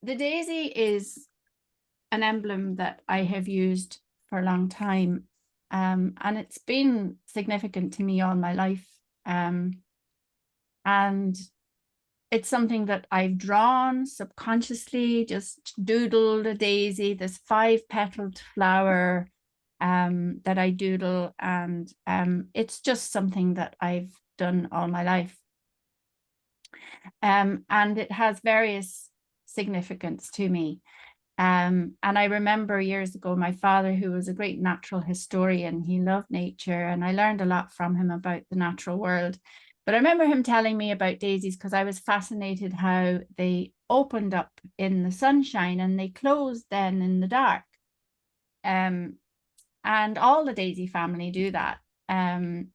The daisy is an emblem that I have used for a long time, and it's been significant to me all my life. And it's something that I've drawn subconsciously, just doodled a daisy, this 5-petaled flower that I doodle, and it's just something that I've done all my life. And it has various significance to me. And I remember years ago, my father, who was a great natural historian, he loved nature, and I learned a lot from him about the natural world. But I remember him telling me about daisies because I was fascinated how they opened up in the sunshine and they closed then in the dark. And all the daisy family do that. And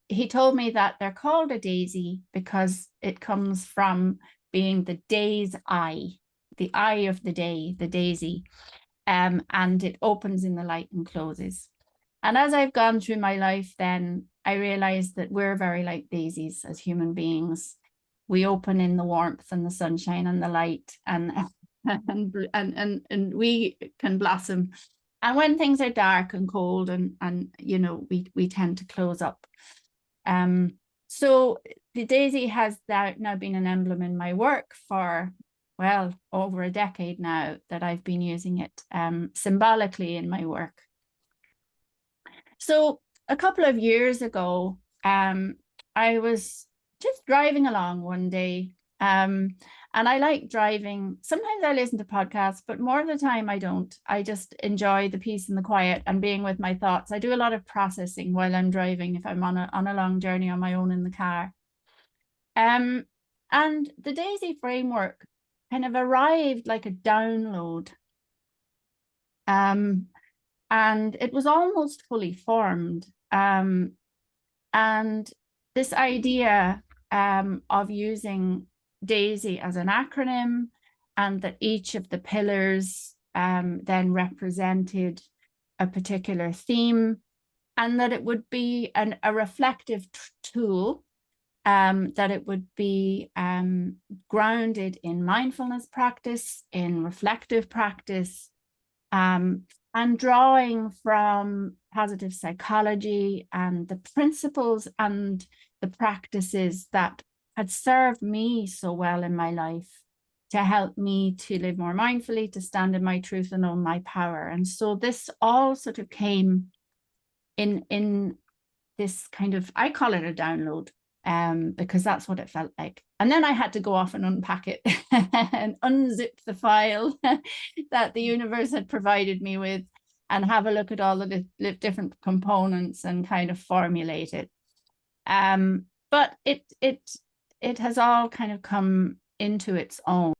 he told me that they're called a daisy because it comes from being the day's eye, the eye of the day, the daisy. And it opens in the light and closes. And as I've gone through my life, then I realized that we're very like daisies as human beings. We open in the warmth and the sunshine and the light, and we can blossom. And when things are dark and cold, and you know, we tend to close up. So the daisy has now been an emblem in my work for, well, over a decade now that I've been using it symbolically in my work. So a couple of years ago, I was just driving along one day, and I like driving. Sometimes I listen to podcasts, but more of the time I don't. I just enjoy the peace and the quiet and being with my thoughts. I do a lot of processing while I'm driving if I'm on a long journey on my own in the car. Um, and the Daisy framework kind of arrived like a download. And it was almost fully formed. And this idea of using DAISY as an acronym, and that each of the pillars then represented a particular theme, and that it would be a reflective tool, that it would be grounded in mindfulness practice, in reflective practice, and drawing from positive psychology and the principles and the practices that had served me so well in my life to help me to live more mindfully, to stand in my truth and own my power. And so this all sort of came in this kind of, I call it a download, because that's what it felt like. And then I had to go off and unpack it and unzip the file that the universe had provided me with, and have a look at all the different components and kind of formulate it. But it has all kind of come into its own.